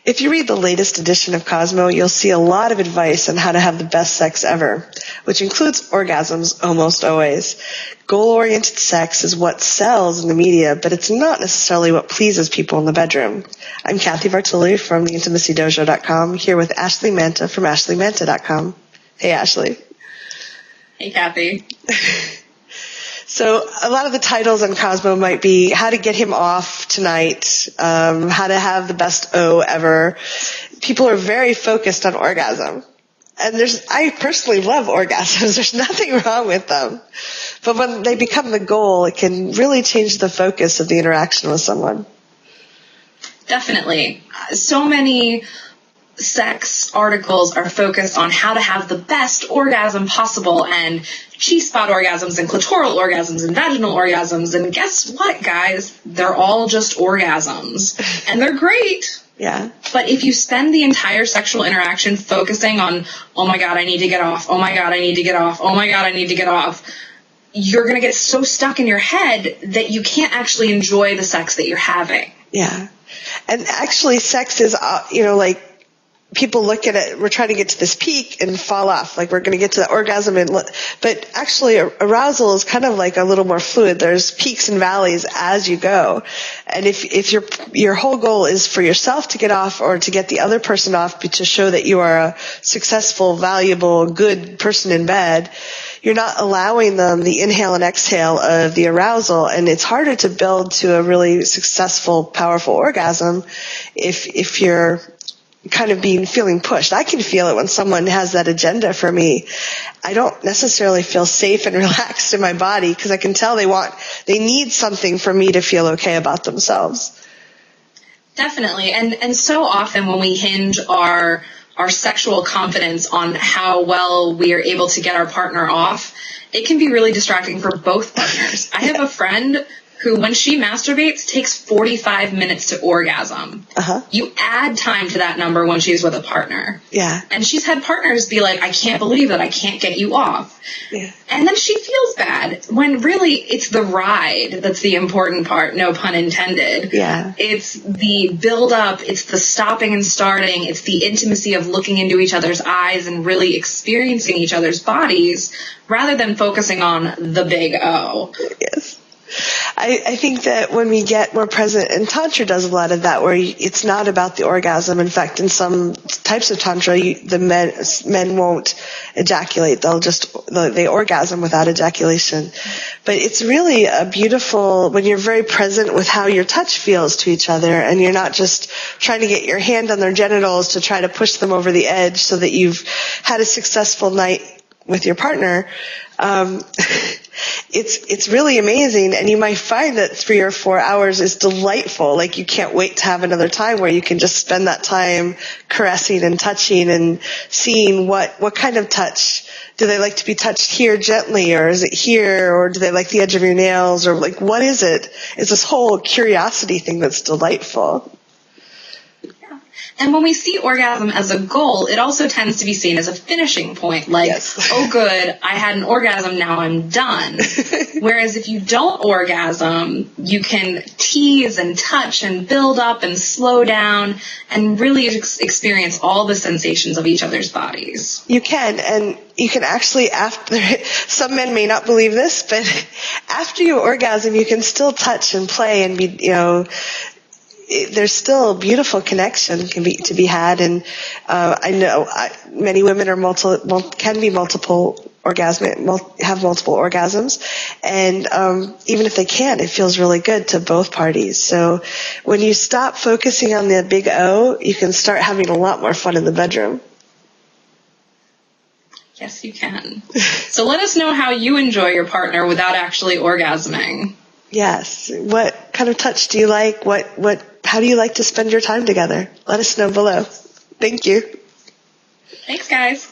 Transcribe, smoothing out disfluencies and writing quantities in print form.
If you read the latest edition of Cosmo, you'll see a lot of advice on how to have the best sex ever, which includes orgasms almost always. Goal-oriented sex is what sells in the media, but it's not necessarily what pleases people in the bedroom. I'm Cathy Bartoli from theintimacydojo.com, here with Ashley Manta from ashleymanta.com. Hey, Ashley. Hey, Cathy. So a lot of the titles on Cosmo might be how to get him off tonight, how to have the best O ever. People are very focused on orgasm. And I personally love orgasms. There's nothing wrong with them. But when they become the goal, it can really change the focus of the interaction with someone. Definitely. So many sex articles are focused on how to have the best orgasm possible, and G-spot orgasms and clitoral orgasms and vaginal orgasms, and guess what, guys? They're all just orgasms. And they're great. Yeah. But if you spend the entire sexual interaction focusing on, oh my God, I need to get off, oh my God, I need to get off, oh my God, I need to get off, you're going to get so stuck in your head that you can't actually enjoy the sex that you're having. Yeah. And actually sex is, like, people look at it, we're trying to get to this peak and fall off, like we're going to get to the orgasm. But actually arousal is kind of like a little more fluid. There's peaks and valleys as you go. And if your whole goal is for yourself to get off or to get the other person off to show that you are a successful, valuable, good person in bed, you're not allowing them the inhale and exhale of the arousal. And it's harder to build to a really successful, powerful orgasm if you're kind of feeling pushed. I can feel it when someone has that agenda for me. I don't necessarily feel safe and relaxed in my body because I can tell they need something for me to feel okay about themselves. Definitely. And so often when we hinge our sexual confidence on how well we are able to get our partner off, it can be really distracting for both partners. I have a friend who, when she masturbates, takes 45 minutes to orgasm. Uh-huh. You add time to that number when she's with a partner. Yeah. And she's had partners be like, I can't believe that I can't get you off. Yeah. And then she feels bad when really it's the ride that's the important part, no pun intended. Yeah. It's the build up, it's the stopping and starting, it's the intimacy of looking into each other's eyes and really experiencing each other's bodies rather than focusing on the big O. Yes. I think that when we get more present, and Tantra does a lot of that, where it's not about the orgasm. In fact, in some types of Tantra, the men won't ejaculate. They orgasm without ejaculation. But it's really a beautiful, when you're very present with how your touch feels to each other, and you're not just trying to get your hand on their genitals to try to push them over the edge so that you've had a successful night with your partner. It's really amazing, and you might find that 3 or 4 hours is delightful. Like, you can't wait to have another time where you can just spend that time caressing and touching and seeing what kind of touch. Do they like to be touched here gently, or is it here, or do they like the edge of your nails, or like, what is it? It's this whole curiosity thing that's delightful. And when we see orgasm as a goal, it also tends to be seen as a finishing point. Like, yes. Oh, good, I had an orgasm, now I'm done. Whereas if you don't orgasm, you can tease and touch and build up and slow down and really experience all the sensations of each other's bodies. You can, and you can actually, after, some men may not believe this, but after you orgasm, you can still touch and play and be, there's still a beautiful connection to be had, and I know many women have multiple orgasms, and even if they can't, it feels really good to both parties. So when you stop focusing on the big O, you can start having a lot more fun in the bedroom. Yes, you can. So let us know how you enjoy your partner without actually orgasming. Yes. What kind of touch do you like? How do you like to spend your time together? Let us know below. Thank you. Thanks, guys.